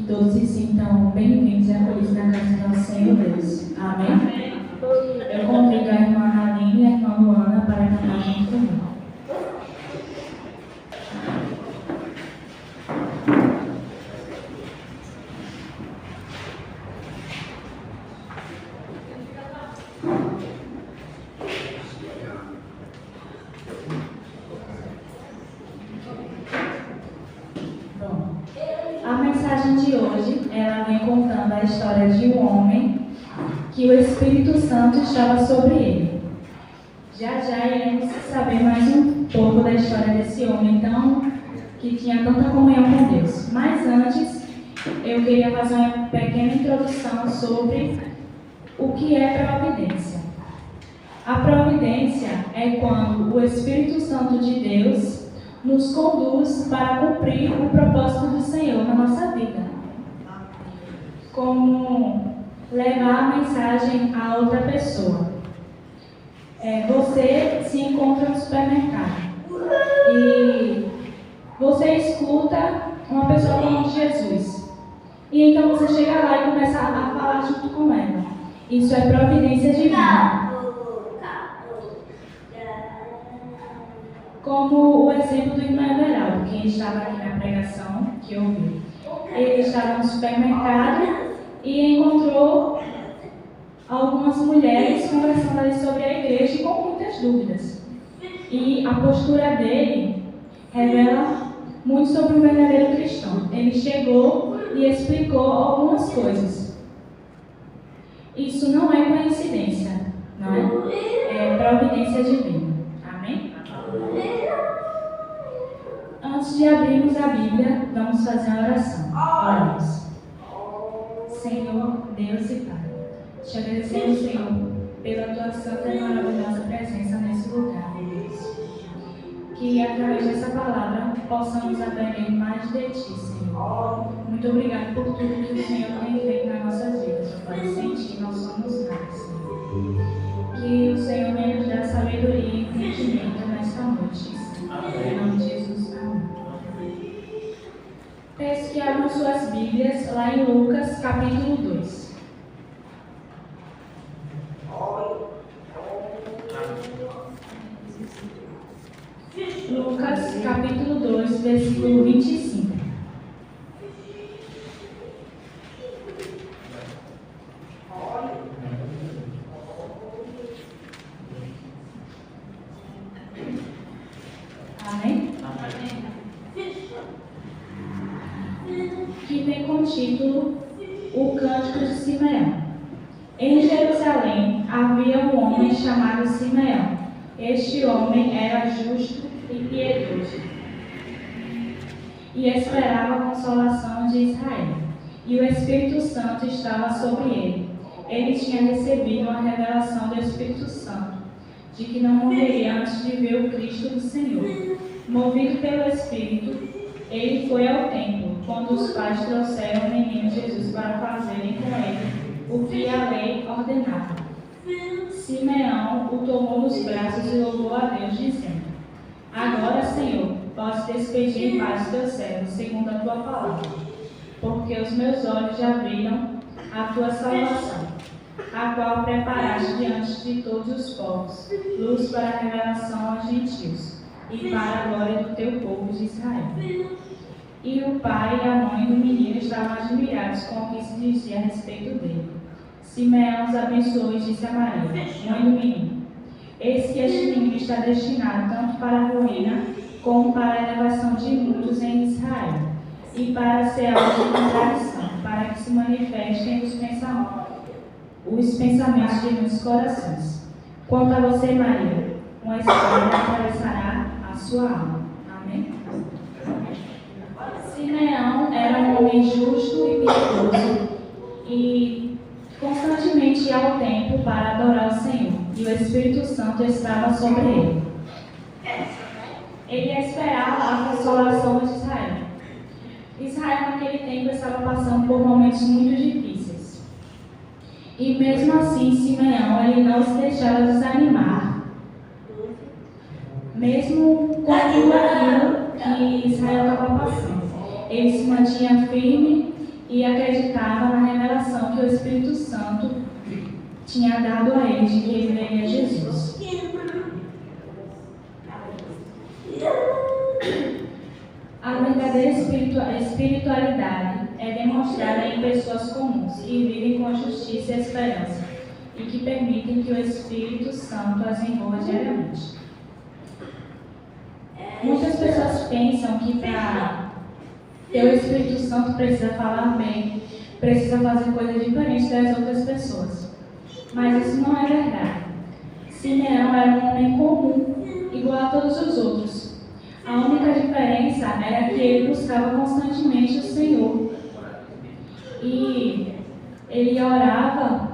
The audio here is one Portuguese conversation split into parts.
que todos se sintam bem-vindos e acolhidos na casa do nosso Senhor Deus. Amém? Eu convido a irmã Aline e a irmã Luana para cantar junto comigo. A mensagem de hoje, ela vem contando a história de um homem que o Espírito Santo estava sobre ele. Já iremos saber mais um pouco da história desse homem, então, que tinha tanta comunhão com Deus. Mas antes, eu queria fazer uma pequena introdução sobre o que é providência. A providência é quando o Espírito Santo de Deus nos conduz para cumprir o propósito do Senhor na nossa vida. Como levar a mensagem a outra pessoa. Você se encontra no supermercado e você escuta uma pessoa falando de Jesus. E então você chega lá e começa a falar junto com ela. Isso é providência divina. Como o exemplo do irmão Everaldo, que estava aqui na pregação, que ouviu. Ele estava no supermercado e encontrou algumas mulheres conversando ali sobre a igreja e com muitas dúvidas. E a postura dele revela muito sobre o verdadeiro cristão. Ele chegou e explicou algumas coisas. Isso não é coincidência, não é? É providência divina. Amém? Antes de abrirmos a Bíblia, vamos fazer uma oração. Oramos. Senhor, Deus e Pai, te agradecemos, Senhor, pela tua santa e maravilhosa presença nesse lugar, Deus. Que através dessa palavra possamos aprender mais de ti, Senhor. Muito obrigado por tudo que o Senhor tem feito nas nossas vidas, Pai. Sem ti nós somos nada, Senhor. Que o Senhor venha nos dar sabedoria e entendimento nesta noite, Senhor. Em nome de Jesus, amém. Peço que abram suas Bíblias lá em Lucas, capítulo 2. Lucas, capítulo 2, versículo 25. Amém? Que tem como título O Cântico de Simeão. Em Jerusalém havia um homem chamado Simeão. Este homem era justo e piedoso e esperava a consolação de Israel. E o Espírito Santo estava sobre ele. Ele tinha recebido uma revelação do Espírito Santo, de que não morreria antes de ver o Cristo do Senhor. Movido pelo Espírito, ele foi ao templo, quando os pais trouxeram o menino Jesus para fazerem com ele o que a lei ordenava. Simeão o tomou nos braços e louvou a Deus, dizendo: Agora, Senhor, podes despedir em paz teu servo, segundo a tua palavra, porque os meus olhos já viram a tua salvação, a qual preparaste diante de todos os povos, luz para a revelação aos gentios, e para a glória do teu povo de Israel. E o pai e a mãe do menino estavam admirados com o que se dizia a respeito dele. Simeão os abençoou e disse a Maria, mãe do menino: Eis que este menino está destinado tanto para a ruína como para a elevação de muitos em Israel, e para ser alvo de contradição, para que se manifestem os pensamentos de muitos corações. Quanto a você, Maria, uma espada atravessará a sua alma. Amém? Simeão era um homem justo e piedoso e constantemente ia ao templo para adorar o Senhor, e o Espírito Santo estava sobre ele. Ele esperava a consolação de Israel. Israel naquele tempo estava passando por momentos muito difíceis. E mesmo assim, Simeão ele não se deixava desanimar. Mesmo com tudo aquilo que Israel estava passando. Ele se mantinha firme e e acreditava na revelação que o Espírito Santo tinha dado a ele de que ele veria Jesus. A verdadeira espiritualidade é demonstrada em pessoas comuns que vivem com justiça e esperança e que permitem que o Espírito Santo as envolva diariamente. Muitas pessoas pensam que para ter o Espírito Santo precisa falar bem, precisa fazer coisas diferentes das outras pessoas. Mas isso não é verdade. Simeão era um homem comum, igual a todos os outros. A única diferença era que ele buscava constantemente o Senhor. E ele orava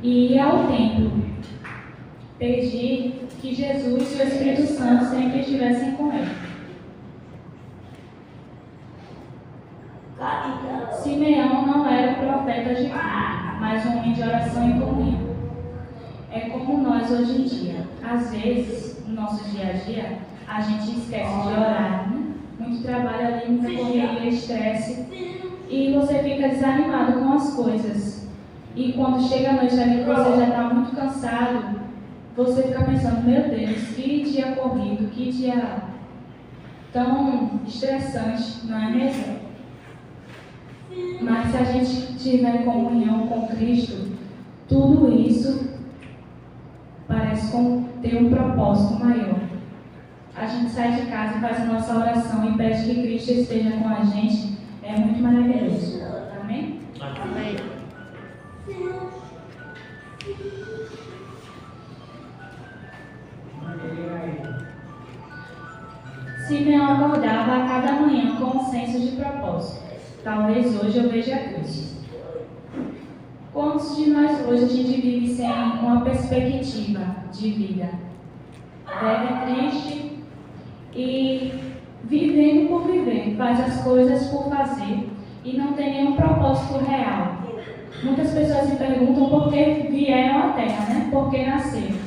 e ia ao templo pedir que Jesus e o Espírito Santo sempre estivessem com ele. Simeão não era um profeta de culto, mas um homem de oração e comunhão. É como nós hoje em dia. Às vezes, no nosso dia a dia, a gente esquece de orar, né? Muito trabalho ali, muita correria, estresse, e você fica desanimado com as coisas. E quando chega a noite ali, você já está muito cansado, você fica pensando, meu Deus, que dia corrido, que dia tão estressante, não é mesmo? Mas se a gente tiver comunhão com Cristo, tudo isso parece ter um propósito maior. A gente sai de casa e faz a nossa oração e pede que Cristo esteja com a gente, é muito maravilhoso. Amém? Amém. Simeão acordava a cada manhã com um senso de propósito. Talvez hoje eu veja Cristo. Quantos de nós hoje a gente vive sem uma perspectiva de vida? Vive triste e vivendo por viver, faz as coisas por fazer e não tem nenhum propósito real. Muitas pessoas se perguntam por que vieram à Terra, né? Por que nasceram.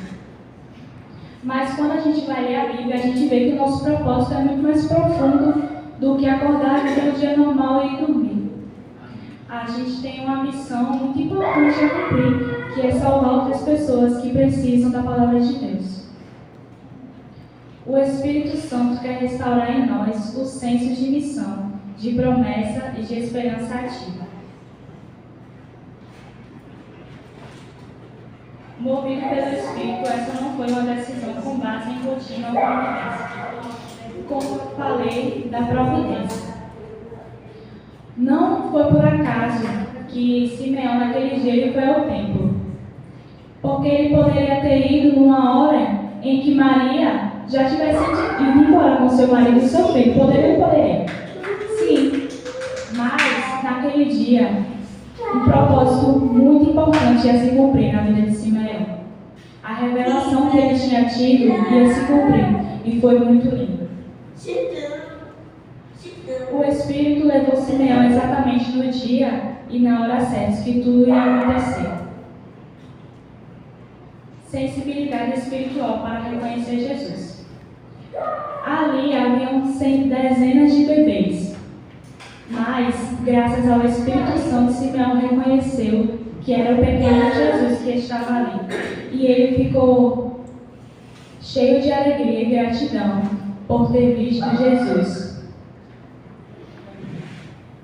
Mas quando a gente vai ler a Bíblia, a gente vê que o nosso propósito é muito mais profundo do que acordar, viver o dia normal e dormir. A gente tem uma missão muito importante a cumprir, que é salvar outras pessoas que precisam da palavra de Deus. O Espírito Santo quer restaurar em nós o senso de missão, de promessa e de esperança ativa. Movido pelo Espírito, essa não foi uma decisão com base em rotina ou convivência. Como eu falei, da providência. Não foi por acaso que Simeão, naquele dia, ele foi ao templo. Porque ele poderia ter ido numa hora em que Maria já tivesse ido embora com seu marido e seu filho. Poderia? Sim. Mas, naquele dia, um propósito muito importante ia se cumprir na vida de Simeão. A revelação que ele tinha tido ia se cumprir. E foi muito lindo. O Espírito levou Simeão exatamente no dia e na hora certa que tudo ia acontecer. Sensibilidade espiritual para reconhecer Jesus. Ali haviam dezenas de bebês, mas graças ao Espírito Santo, Simeão reconheceu que era o pequeno Jesus que estava ali. E ele ficou cheio de alegria e gratidão por ter visto Jesus.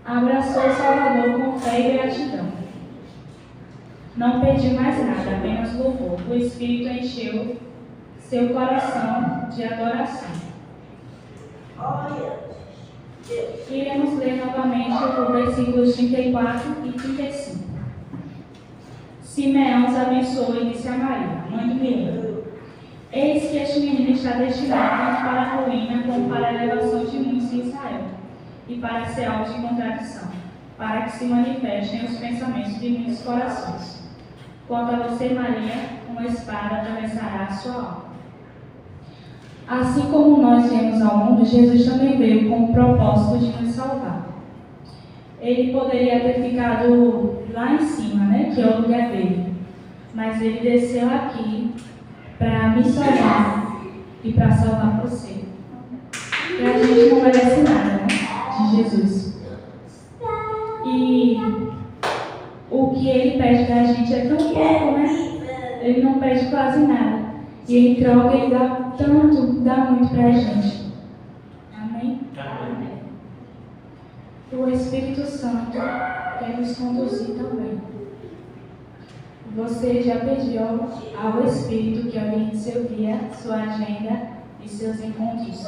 Abraçou o Salvador com fé e gratidão. Não pediu mais nada, apenas louvor. O Espírito encheu seu coração de adoração. Iremos ler novamente os versículos 34 e 35. Simeão os abençoou e disse a Maria, mãe do menino: Eis que este menino está destinado tanto para a ruína como para a elevação de muitos em Israel, e para ser alvo de contradição, para que se manifestem os pensamentos de muitos corações. Quanto a você, Maria, uma espada atravessará a sua alma. Assim como nós viemos ao mundo, Jesus também veio com o propósito de nos salvar. Ele poderia ter ficado lá em cima, né, que é o lugar dele, mas ele desceu aqui para me salvar e para salvar você. E a gente não merece nada, né, de Jesus. E o que ele pede da gente é tão pouco, né? Ele não pede quase nada. E em troca ele dá tanto, dá muito pra gente. Amém? Amém. O Espírito Santo quer nos conduzir também. Você já pediu ao Espírito que oriente seu dia, sua agenda e seus encontros?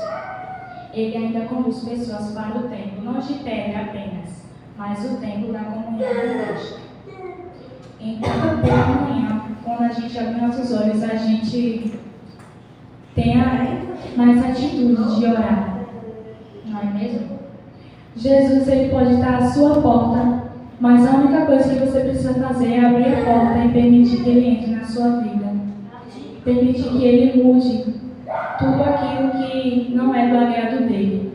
Ele ainda conduz pessoas para o templo, não de pedra apenas, mas o templo da comunhão com Cristo. Então, pela manhã, quando a gente abre nossos olhos, a gente tenha mais atitude de orar. Não é mesmo? Jesus, ele pode estar à sua porta, mas a única coisa que você precisa fazer é abrir a porta e permitir que ele entre na sua vida. Permitir que ele mude tudo aquilo que não é do agrado dele.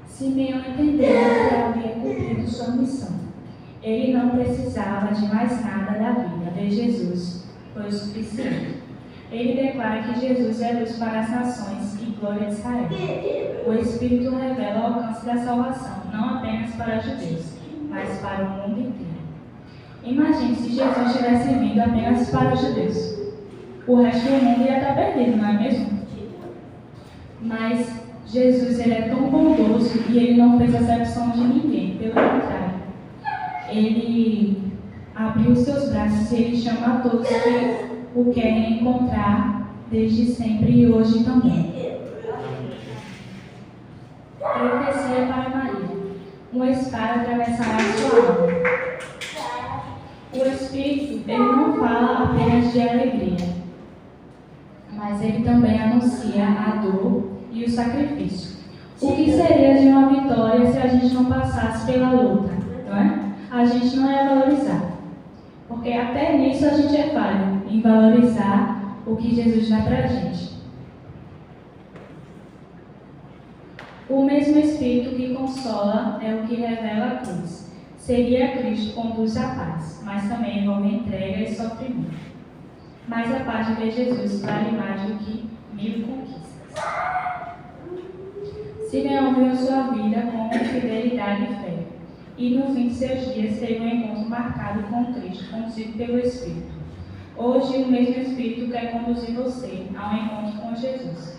Simeão entendeu que havia cumprido sua missão. Ele não precisava de mais nada da vida. Ver Jesus foi o suficiente. Ele declara que Jesus é luz para as nações e glória de Israel. O Espírito revela o alcance da salvação, não apenas para judeus, mas para o mundo inteiro. Imagine se Jesus tivesse vindo apenas para os judeus. O resto do mundo ia estar perdido, não é mesmo? Mas Jesus, ele é tão bondoso e ele não fez acepção de ninguém, pelo contrário. Ele abriu seus braços e ele chama a todos que o querem encontrar desde sempre e hoje também. Profecia para Maria. Uma espada atravessará sua alma. O Espírito, ele não fala apenas de alegria, mas ele também anuncia a dor e o sacrifício. O que seria de uma vitória se a gente não passasse pela luta, não é? A gente não ia valorizar. Porque até nisso a gente é falho, em valorizar o que Jesus dá pra gente. O mesmo Espírito que consola é o que revela a cruz. Seria Cristo conduz a paz, mas também envolve entrega e sofrimento. Mas a paz de ver Jesus vale mais do que 1000 conquistas. Simeão viu sua vida com fidelidade e fé. E no fim de seus dias teve um encontro marcado com Cristo, conduzido pelo Espírito. Hoje, o mesmo Espírito quer conduzir você a um encontro com Jesus.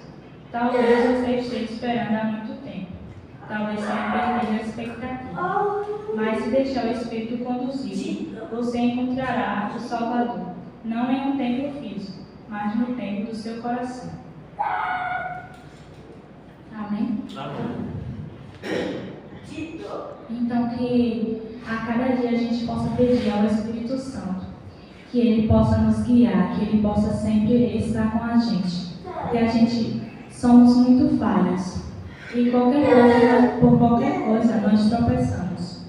Talvez você esteja esperando há muito tempo. Talvez tenha perdido a expectativa. Mas se deixar o Espírito conduzir, você encontrará o Salvador, não em um templo físico, mas no templo do seu coração. Amém? Amém. Então, que a cada dia a gente possa pedir ao Espírito Santo que ele possa nos guiar, que ele possa sempre estar com a gente. Porque a gente somos muito falhos e por qualquer coisa nós tropeçamos.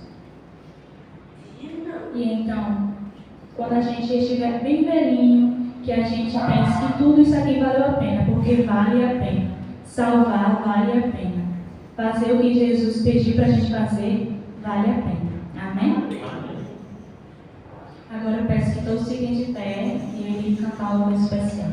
E então, quando a gente estiver bem velhinho, que a gente pense que tudo isso aqui valeu a pena, porque vale a pena. Salvar vale a pena. Fazer o que Jesus pediu para a gente fazer, vale a pena. Amém? Agora eu peço que todos fiquem de pé e ele cantar algo especial.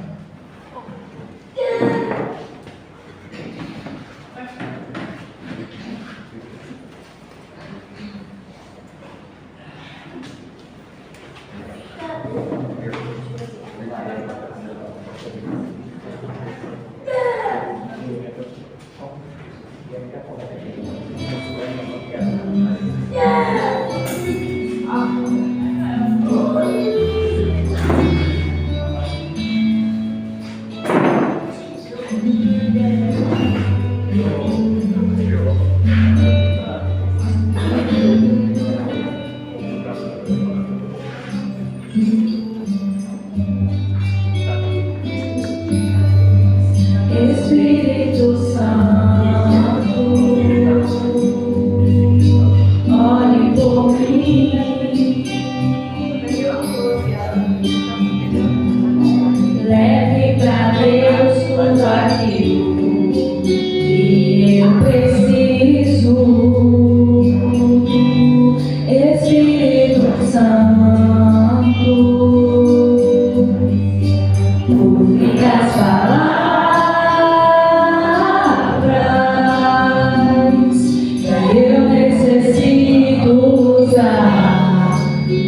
Espírito Santo, ore por mim. Leve pra Deus tudo aquilo que eu preciso. Espírito Santo, Muitas palavras que eu necessito usar,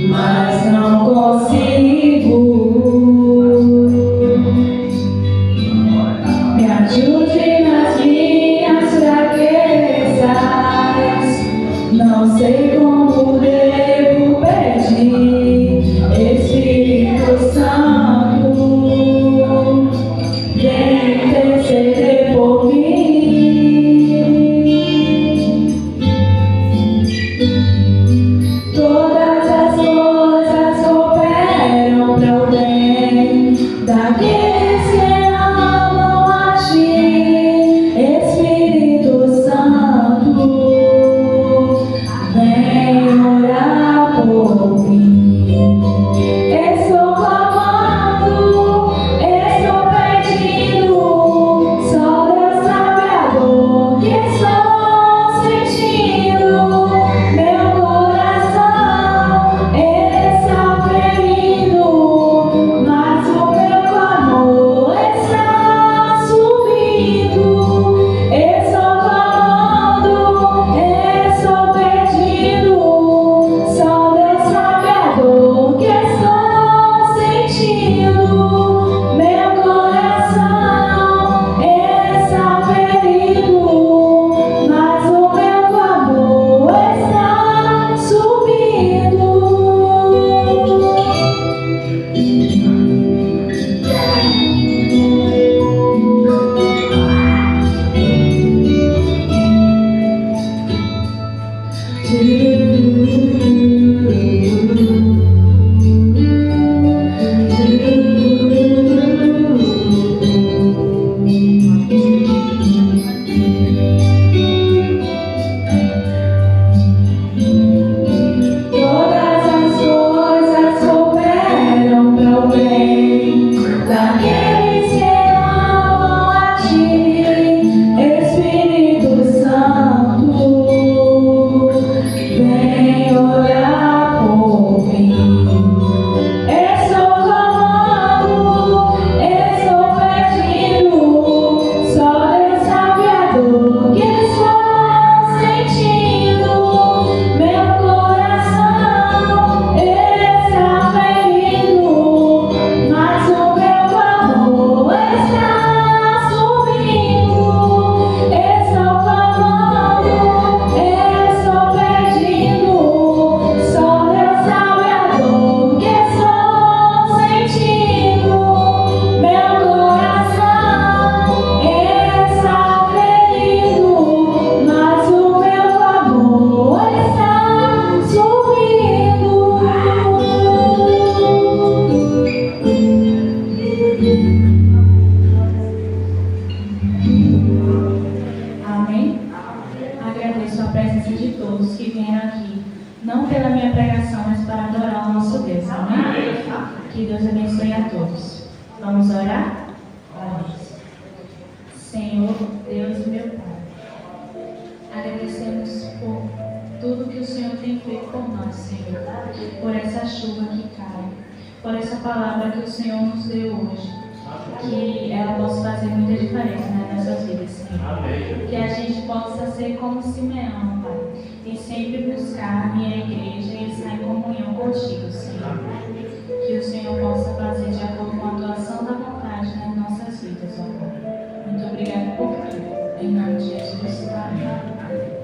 mas não consigo. Me ajude nas minhas fraquezas, não sei como devo pedir. Espírito Santo, vem interceder por mim. Todas as coisas cooperam para o bem daqueles que amam a Ti. Espírito Santo, vem orar por mim. Estou clamando, estou pedindo, só Deus sabe a dor que estou sentindo. Meu coração está ferido, mas o meu clamor está subindo. Estou clamando, estou pedindo, só Deus sabe a dor que estou sentindo. Meu coração está ferido, mas o meu clamor está subindo. Todas as coisas cooperam para o bem daqueles que amam a Ti. Espírito Santo, vem orar por mim. Estou clamando, estou pedindo, só Deus sabe a dor que estou sentindo. Meu coração está ferido, mas o meu clamor está subindo. Estou clamando, estou pedindo, só Deus sabe a dor que estou sentindo. Meu coração está ferido, mas o meu clamor está subindo. Amém? Agradeço a presença de todos que vieram aqui, não pela minha pregação, mas para adorar o nosso Deus. Amém? Que Deus abençoe a todos. Vamos orar? Vamos. Senhor, Deus meu Pai, agradecemos por tudo que o Senhor tem feito por nós, Senhor, por essa chuva que cai, por essa palavra que o Senhor nos deu hoje, que ela possa fazer muita diferença nas nossas vidas, Senhor. Que a gente possa ser como Simeão, Pai, e sempre buscar a minha igreja e estar em comunhão contigo, Senhor. Que o Senhor possa fazer de acordo com a tua santa vontade nas nossas vidas, ó Pai. Muito obrigada por tudo. Em nome de Jesus. Amém.